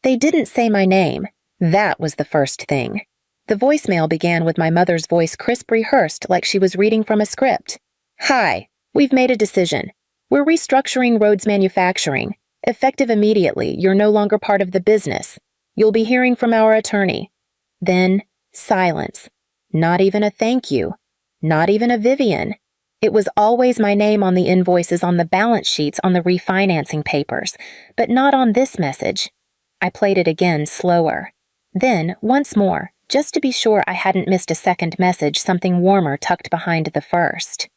They didn't say my name. That was the first thing. The voicemail began with my mother's voice crisp rehearsed like she was reading from a script. "Hi, we've made a decision. We're restructuring Rhodes Manufacturing. Effective immediately, you're no longer part of the business. You'll be hearing from our attorney." Then, silence. Not even a thank you. Not even a Vivian. It was always my name on the invoices on the balance sheets on the refinancing papers, but not on this message. I played it again, slower. Then, once more, just to be sure I hadn't missed a second message, something warmer tucked behind the first.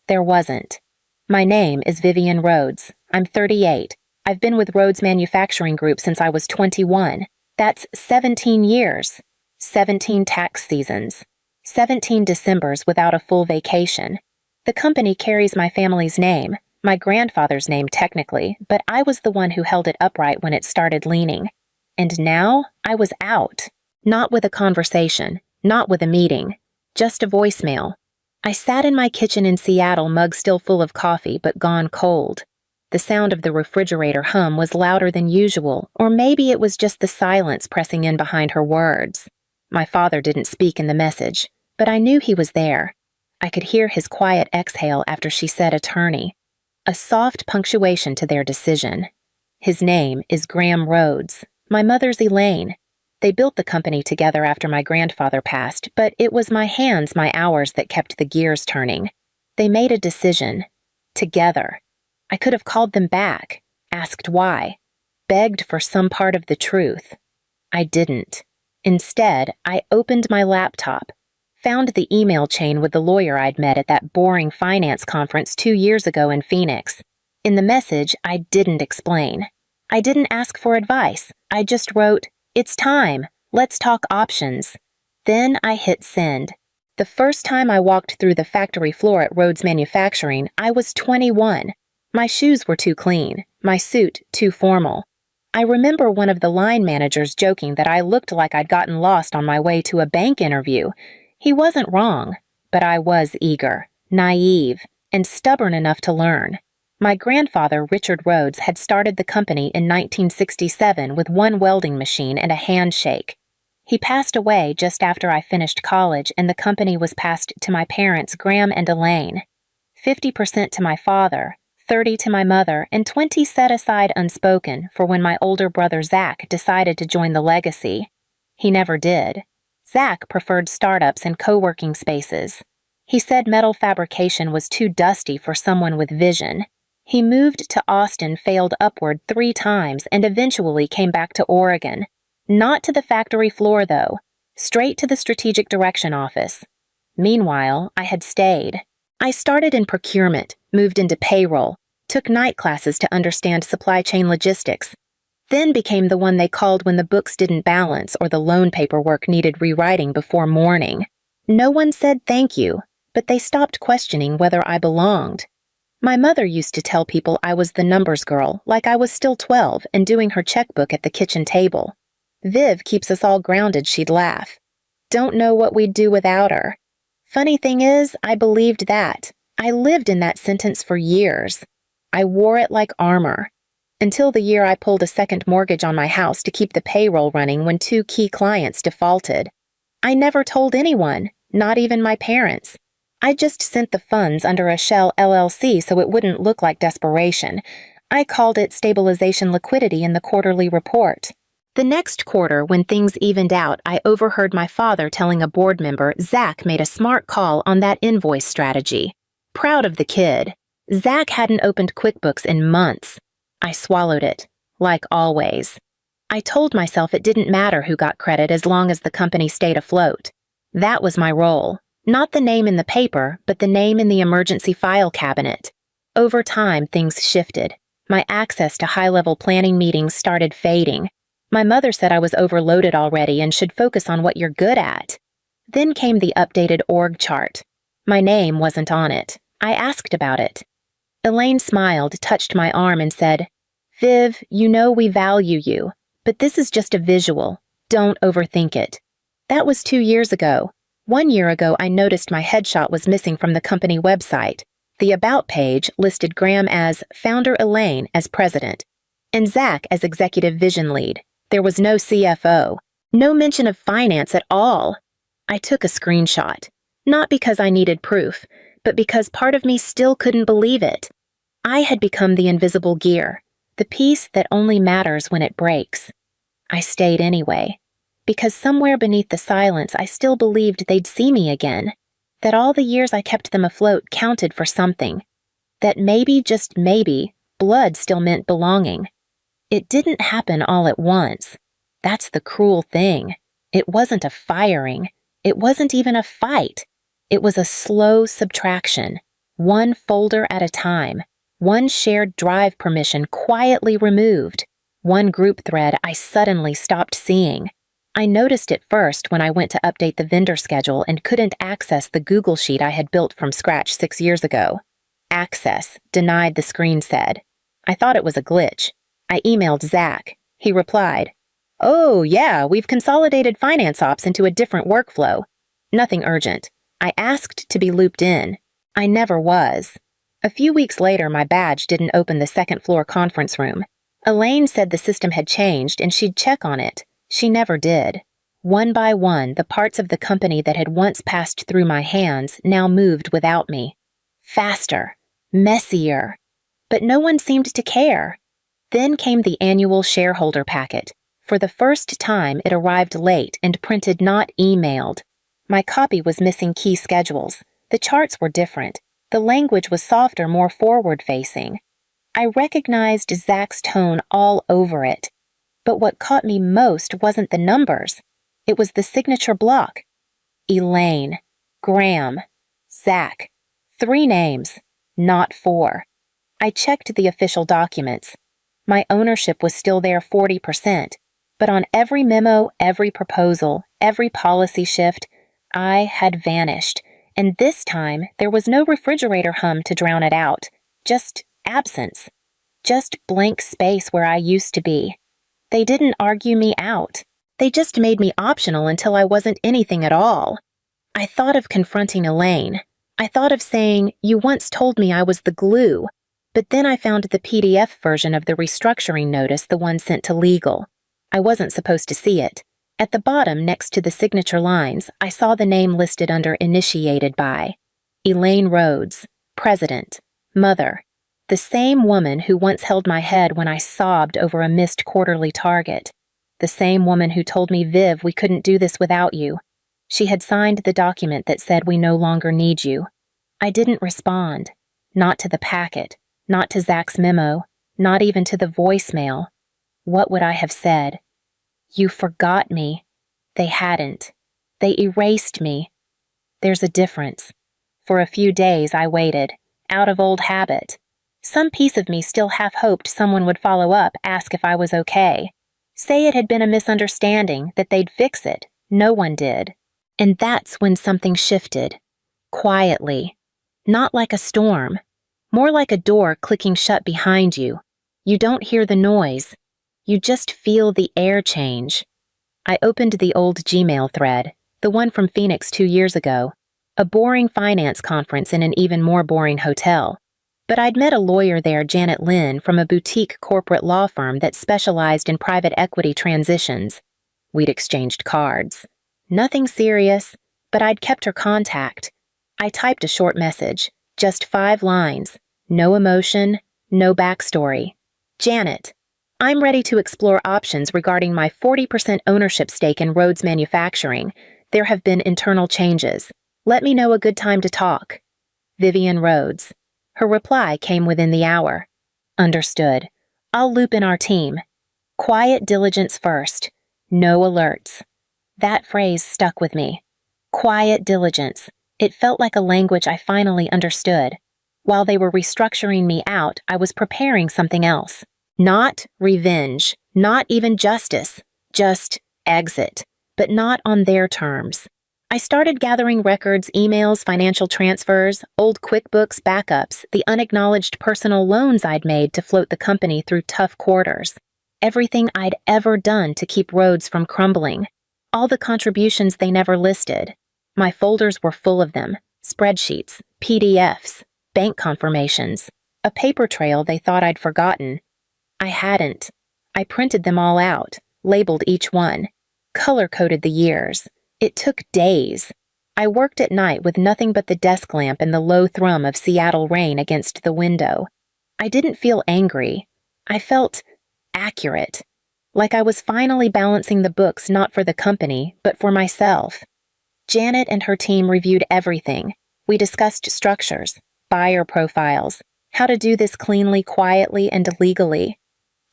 There wasn't. My name is Vivian Rhodes. I'm 38. I've been with Rhodes Manufacturing Group since I was 21. That's 17 years. 17 tax seasons. 17 Decembers without a full vacation. The company carries my family's name, my grandfather's name technically, but I was the one who held it upright when it started leaning. And now I was out. Not with a conversation, not with a meeting, just a voicemail. I sat in my kitchen in Seattle, mug still full of coffee but gone cold. The sound of the refrigerator hum was louder than usual, or maybe it was just the silence pressing in behind her words. My father didn't speak in the message, but I knew he was there. I could hear his quiet exhale after she said attorney, a soft punctuation to their decision. His name is Graham Rhodes, my mother's Elaine. They built the company together after my grandfather passed, but it was my hands, my hours that kept the gears turning. They made a decision. Together. I could have called them back, asked why, begged for some part of the truth. I didn't. Instead, I opened my laptop, found the email chain with the lawyer I'd met at that boring finance conference 2 years ago in Phoenix. In the message, I didn't explain. I didn't ask for advice. I just wrote, "It's time. Let's talk options." Then I hit send. The first time I walked through the factory floor at Rhodes Manufacturing, I was 21. My shoes were too clean, my suit too formal. I remember one of the line managers joking that I looked like I'd gotten lost on my way to a bank interview. He wasn't wrong, but I was eager, naive, and stubborn enough to learn. My grandfather, Richard Rhodes, had started the company in 1967 with one welding machine and a handshake. He passed away just after I finished college, and the company was passed to my parents, Graham and Elaine. 50% to my father, 30 to my mother, and 20 set aside unspoken for when my older brother Zach decided to join the legacy. He never did. Zach preferred startups and co-working spaces. He said metal fabrication was too dusty for someone with vision. He moved to Austin, failed upward 3 times, and eventually came back to Oregon. Not to the factory floor, though. Straight to the strategic direction office. Meanwhile, I had stayed. I started in procurement, moved into payroll, took night classes to understand supply chain logistics, then became the one they called when the books didn't balance or the loan paperwork needed rewriting before morning. No one said thank you, but they stopped questioning whether I belonged. My mother used to tell people I was the numbers girl, like I was still 12 and doing her checkbook at the kitchen table. "Viv keeps us all grounded," she'd laugh. Don't know what we'd do without her. Funny thing is, I believed that. I lived in that sentence for years. I wore it like armor. Until the year I pulled a second mortgage on my house to keep the payroll running when 2 key clients defaulted. I never told anyone, not even my parents. I just sent the funds under a shell LLC so it wouldn't look like desperation. I called it stabilization liquidity in the quarterly report. The next quarter, when things evened out, I overheard my father telling a board member Zach made a smart call on that invoice strategy. Proud of the kid. Zach hadn't opened QuickBooks in months. I swallowed it, like always. I told myself it didn't matter who got credit as long as the company stayed afloat. That was my role. Not the name in the paper, but the name in the emergency file cabinet. Over time, things shifted. My access to high-level planning meetings started fading. My mother said I was overloaded already and should focus on what you're good at. Then came the updated org chart. My name wasn't on it. I asked about it. Elaine smiled, touched my arm, and said, "Viv, you know we value you, but this is just a visual. Don't overthink it." That was 2 years ago. 1 year ago, I noticed my headshot was missing from the company website. The About page listed Graham as Founder Elaine as president, and Zach as executive vision lead. There was no CFO, no mention of finance at all. I took a screenshot, not because I needed proof, but because part of me still couldn't believe it. I had become the invisible gear, the piece that only matters when it breaks. I stayed anyway, because somewhere beneath the silence I still believed they'd see me again, that all the years I kept them afloat counted for something, that maybe, just maybe, blood still meant belonging. It didn't happen all at once. That's the cruel thing. It wasn't a firing. It wasn't even a fight. It was a slow subtraction, one folder at a time, one shared drive permission quietly removed, one group thread I suddenly stopped seeing. I noticed it first when I went to update the vendor schedule and couldn't access the Google Sheet I had built from scratch 6 years ago. Access denied, the screen said. I thought it was a glitch. I emailed Zach. He replied, "Oh, yeah, we've consolidated finance ops into a different workflow. Nothing urgent. I asked to be looped in. I never was." A few weeks later, my badge didn't open the second-floor conference room. Elaine said the system had changed and she'd check on it. She never did. One by one, the parts of the company that had once passed through my hands now moved without me. Faster. Messier. But no one seemed to care. Then came the annual shareholder packet. For the first time, it arrived late and printed, not emailed. My copy was missing key schedules. The charts were different. The language was softer, more forward-facing. I recognized Zach's tone all over it. But what caught me most wasn't the numbers. It was the signature block. Elaine, Graham, Zach. 3 names, not 4. I checked the official documents. My ownership was still there 40%, but on every memo, every proposal, every policy shift, I had vanished, and this time there was no refrigerator hum to drown it out, just absence, just blank space where I used to be. They didn't argue me out. They just made me optional until I wasn't anything at all. I thought of confronting Elaine. I thought of saying, "You once told me I was the glue," but then I found the PDF version of the restructuring notice, the one sent to legal. I wasn't supposed to see it. At the bottom, next to the signature lines, I saw the name listed under "Initiated by." Elaine Rhodes, President, Mother, the same woman who once held my head when I sobbed over a missed quarterly target. The same woman who told me, "Viv, we couldn't do this without you." She had signed the document that said, "We no longer need you." I didn't respond. Not to the packet, not to Zach's memo, not even to the voicemail. What would I have said? "You forgot me." They hadn't. They erased me. There's a difference. For a few days I waited, out of old habit. Some piece of me still half hoped someone would follow up, ask if I was okay. Say it had been a misunderstanding, that they'd fix it. No one did. And that's when something shifted. Quietly. Not like a storm. More like a door clicking shut behind you. You don't hear the noise. You just feel the air change. I opened the old Gmail thread, the one from Phoenix 2 years ago. A boring finance conference in an even more boring hotel. But I'd met a lawyer there, Janet Lynn, from a boutique corporate law firm that specialized in private equity transitions. We'd exchanged cards. Nothing serious, but I'd kept her contact. I typed a short message, just 5 lines. No emotion, no backstory. "Janet, I'm ready to explore options regarding my 40% ownership stake in Rhodes Manufacturing. There have been internal changes. Let me know a good time to talk. Vivian Rhodes." Her reply came within the hour. "Understood. I'll loop in our team. Quiet diligence first. No alerts." That phrase stuck with me. Quiet diligence. It felt like a language I finally understood. While they were restructuring me out, I was preparing something else. Not revenge, not even justice, just exit, but not on their terms. I started gathering records, emails, financial transfers, old QuickBooks backups, the unacknowledged personal loans I'd made to float the company through tough quarters. Everything I'd ever done to keep Rhodes from crumbling. All the contributions they never listed. My folders were full of them. Spreadsheets, PDFs, bank confirmations, a paper trail they thought I'd forgotten. I hadn't. I printed them all out. labeled each one, color-coded the years. It took days. I worked at night with nothing but the desk lamp and the low thrum of Seattle rain against the window. I didn't feel angry. I felt accurate, like I was finally balancing the books not for the company, but for myself. Janet and her team reviewed everything. We discussed structures, buyer profiles, how to do this cleanly, quietly, and legally.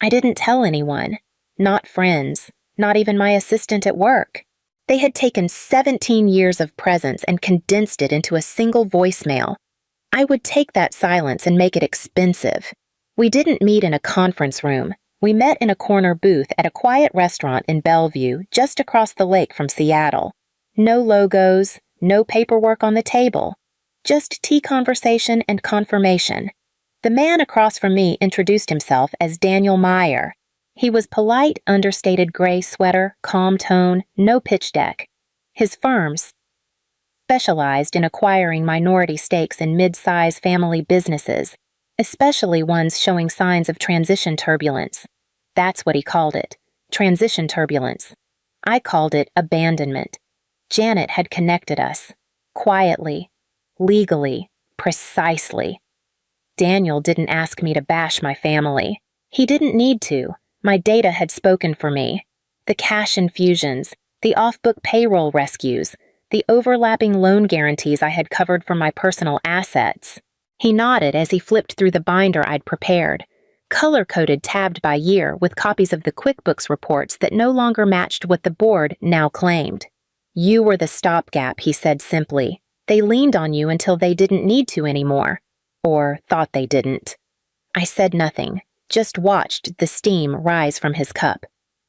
I didn't tell anyone, not friends, not even my assistant at work. They had taken 17 years of presence and condensed it into a single voicemail. I would take that silence and make it expensive. We didn't meet in a conference room. We met in a corner booth at a quiet restaurant in Bellevue, just across the lake from Seattle. No logos, no paperwork on the table. Just tea conversation and confirmation. The man across from me introduced himself as Daniel Meyer. He was polite, understated gray sweater, calm tone, no pitch deck. His firm specialized in acquiring minority stakes in mid-size family businesses, especially ones showing signs of transition turbulence. That's what he called it, transition turbulence. I called it abandonment. Janet had connected us, quietly, legally, precisely. Daniel didn't ask me to bash my family. He didn't need to. My data had spoken for me. The cash infusions, the off-book payroll rescues, the overlapping loan guarantees I had covered from my personal assets. He nodded as he flipped through the binder I'd prepared, color-coded tabbed by year with copies of the QuickBooks reports that no longer matched what the board now claimed. You were the stopgap, he said simply. They leaned on you until they didn't need to anymore. Or thought they didn't. I said nothing, just watched the steam rise from his cup.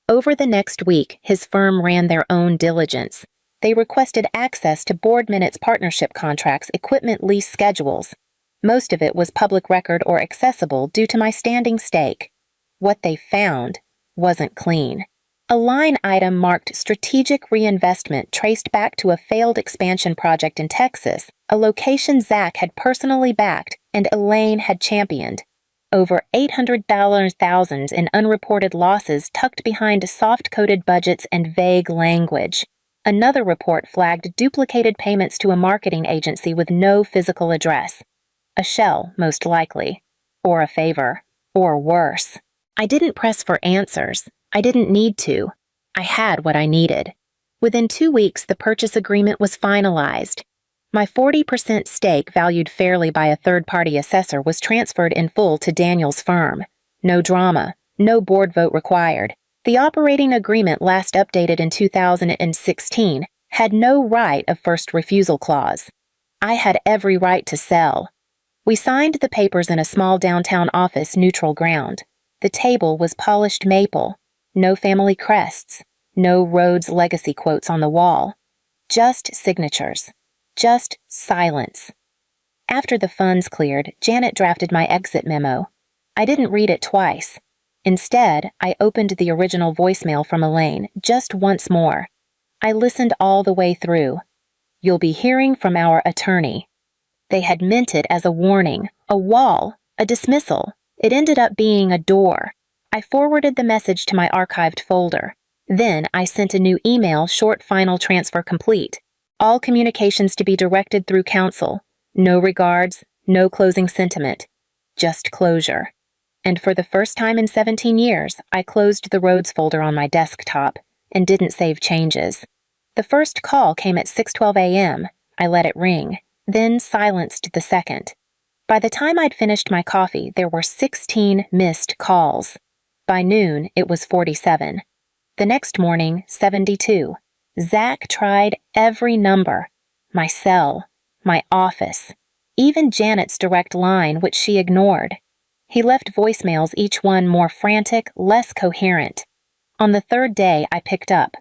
Over the next week, his firm ran their own diligence. They requested access to board minutes, partnership contracts, equipment lease schedules. Most of it was public record or accessible due to my standing stake. What they found wasn't clean. A line item marked strategic reinvestment traced back to a failed expansion project in Texas, a location Zach had personally backed and Elaine had championed. Over $800,000 in unreported losses tucked behind soft-coded budgets and vague language. Another report flagged duplicated payments to a marketing agency with no physical address. A shell, most likely. Or a favor. Or worse. I didn't press for answers. I didn't need to. I had what I needed. Within 2 weeks, the purchase agreement was finalized. My 40% stake, valued fairly by a third-party assessor, was transferred in full to Daniel's firm. No drama. No board vote required. The operating agreement, last updated in 2016, had no right of first refusal clause. I had every right to sell. We signed the papers in a small downtown office, neutral ground. The table was polished maple. No family crests. No Rhodes legacy quotes on the wall. Just signatures. Just silence. After the funds cleared, Janet drafted my exit memo. I didn't read it twice. Instead, I opened the original voicemail from Elaine just once more. I listened all the way through. You'll be hearing from our attorney. They had meant it as a warning, a wall, a dismissal. It ended up being a door. I forwarded the message to my archived folder. Then I sent a new email, short final transfer complete. All communications to be directed through counsel. No regards, no closing sentiment. Just closure. And for the first time in 17 years, I closed the Rhodes folder on my desktop and didn't save changes. The first call came at 6:12 a.m. I let it ring, then silenced the second. By the time I'd finished my coffee, there were 16 missed calls. By noon, it was 47. The next morning, 72. Zach tried every number. My cell, my office, even Janet's direct line, which she ignored. He left voicemails, each one more frantic, less coherent. On the third day, I picked up.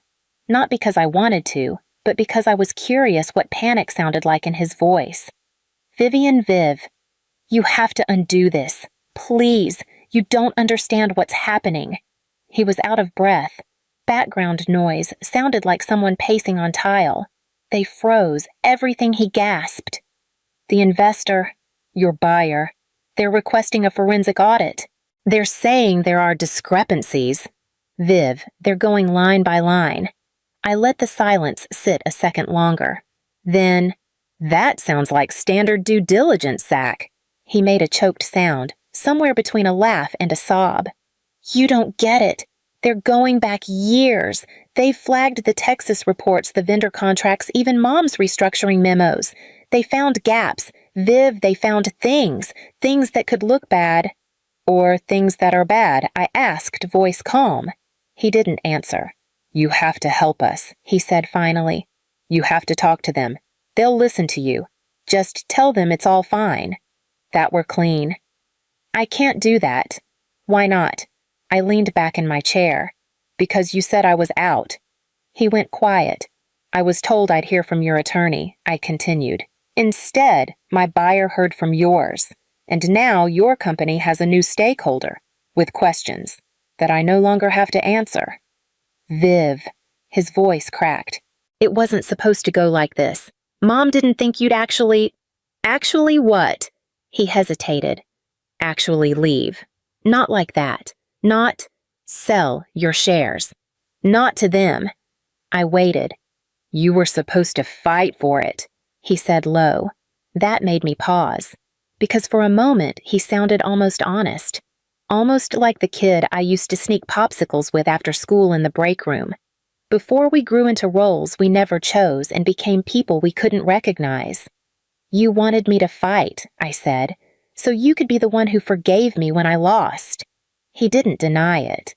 Not because I wanted to, but because I was curious what panic sounded like in his voice. Viv, you have to undo this. Please, you don't understand what's happening. He was out of breath. Background noise sounded like someone pacing on tile. They froze everything he gasped. The investor, your buyer, they're requesting a forensic audit. They're saying there are discrepancies. Viv, they're going line by line. I let the silence sit a second longer. Then, that sounds like standard due diligence, Zach. He made a choked sound, somewhere between a laugh and a sob. You don't get it. They're going back years. They flagged the Texas reports, the vendor contracts, even Mom's restructuring memos. They found gaps. Viv, they found things that could look bad. Or things that are bad, I asked, voice calm. He didn't answer. You have to help us, he said finally. You have to talk to them. They'll listen to you. Just tell them it's all fine. That we're clean. I can't do that. Why not? I leaned back in my chair. Because you said I was out. He went quiet. I was told I'd hear from your attorney, I continued. Instead, my buyer heard from yours. And now your company has a new stakeholder, with questions, that I no longer have to answer. Viv. His voice cracked. It wasn't supposed to go like this. Mom didn't think you'd actually... Actually what? He hesitated. Actually leave. Not like that. Not sell your shares. Not to them. I waited. You were supposed to fight for it, he said low. That made me pause. Because for a moment he sounded almost honest. Almost like the kid I used to sneak popsicles with after school in the break room. Before we grew into roles we never chose and became people we couldn't recognize. You wanted me to fight, I said, so you could be the one who forgave me when I lost. He didn't deny it.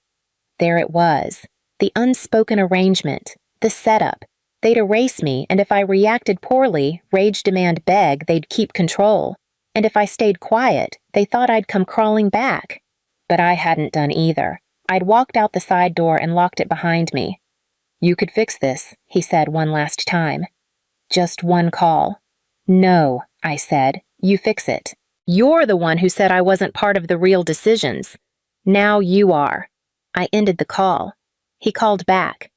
There it was, the unspoken arrangement, the setup. They'd erase me, and if I reacted poorly, rage, demand, beg, they'd keep control. And if I stayed quiet, they thought I'd come crawling back. But I hadn't done either. I'd walked out the side door and locked it behind me. You could fix this, he said one last time. Just one call. No, I said, you fix it. You're the one who said I wasn't part of the real decisions. Now you are. I ended the call. He called back.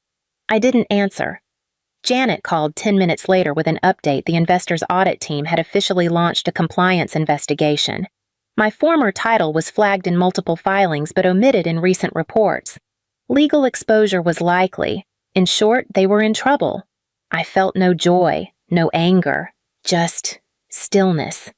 I didn't answer. Janet called 10 minutes later with an update the investor's audit team had officially launched a compliance investigation. My former title was flagged in multiple filings but omitted in recent reports. Legal exposure was likely. In short, they were in trouble. I felt no joy, no anger, just stillness.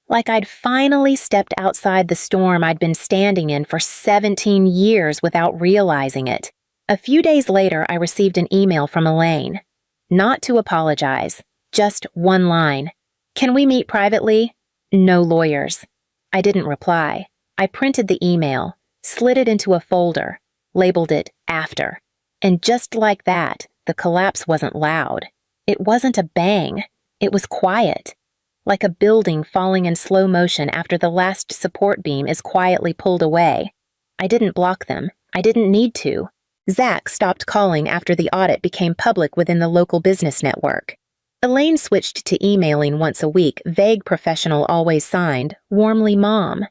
Like I'd finally stepped outside the storm I'd been standing in for 17 years without realizing it. A few days later, I received an email from Elaine. Not to apologize, just one line. Can we meet privately? No lawyers. I didn't reply. I printed the email, slid it into a folder, labeled it after. And just like that, the collapse wasn't loud. It wasn't a bang. It was quiet. Like a building falling in slow motion after the last support beam is quietly pulled away. I didn't block them. I didn't need to. Zach stopped calling after the audit became public within the local business network. Elaine switched to emailing once a week, vague professional always signed, warmly Mom.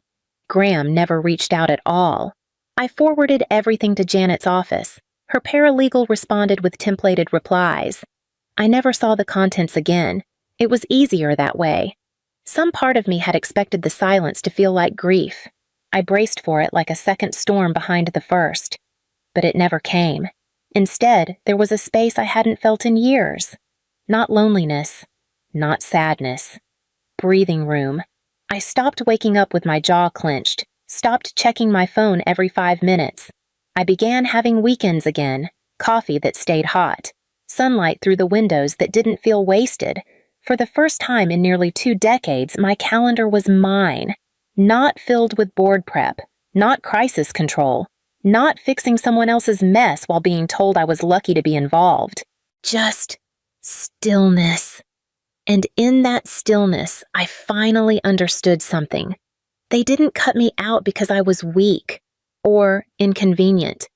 Graham never reached out at all. I forwarded everything to Janet's office. Her paralegal responded with templated replies. I never saw the contents again. It was easier that way. Some part of me had expected the silence to feel like grief. I braced for it like a second storm behind the first. But it never came. Instead, there was a space I hadn't felt in years. Not loneliness, not sadness. Breathing room. I stopped waking up with my jaw clenched, stopped checking my phone every 5 minutes. I began having weekends again, coffee that stayed hot, sunlight through the windows that didn't feel wasted. For the first time in nearly 2 decades, my calendar was mine. Not filled with board prep, not crisis control, not fixing someone else's mess while being told I was lucky to be involved. Just stillness. And in that stillness, I finally understood something. They didn't cut me out because I was weak or inconvenient.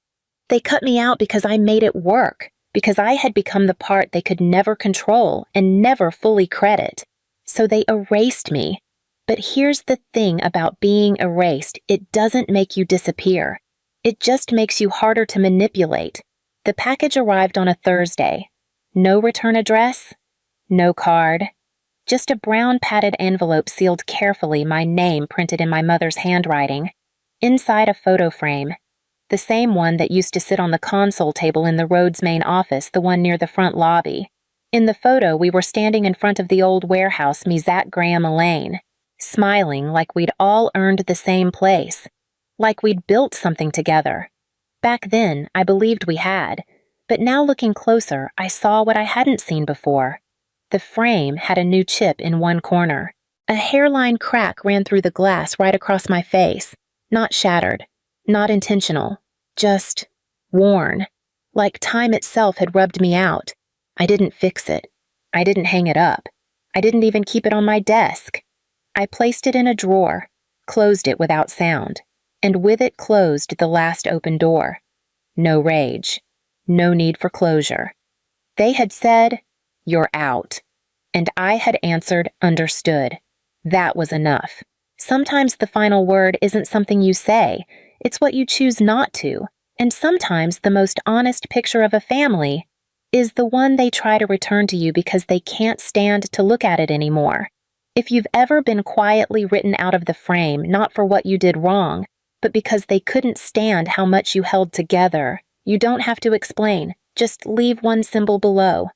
They cut me out because I made it work, because I had become the part they could never control and never fully credit. So they erased me. But here's the thing about being erased, it doesn't make you disappear. It just makes you harder to manipulate. The package arrived on a Thursday. No return address, no card. Just a brown padded envelope sealed carefully, my name printed in my mother's handwriting. Inside a photo frame. the same one that used to sit on the console table in the Rhodes main office, the one near the front lobby. In the photo, we were standing in front of the old warehouse, me, Zach, Graham, Elaine, smiling like we'd all earned the same place, like we'd built something together. Back then, I believed we had, but now looking closer, I saw what I hadn't seen before. The frame had a new chip in one corner. A hairline crack ran through the glass right across my face, not shattered, not intentional, just worn, like time itself had rubbed me out. I didn't fix it. I didn't hang it up. I didn't even keep it on my desk. I placed it in a drawer, closed it without sound, and with it closed the last open door. No rage. No need for closure. They had said, "You're out." And I had answered, "Understood." That was enough. Sometimes the final word isn't something you say, it's what you choose not to. And sometimes the most honest picture of a family is the one they try to return to you because they can't stand to look at it anymore. If you've ever been quietly written out of the frame, not for what you did wrong, but because they couldn't stand how much you held together, you don't have to explain. Just leave one symbol below.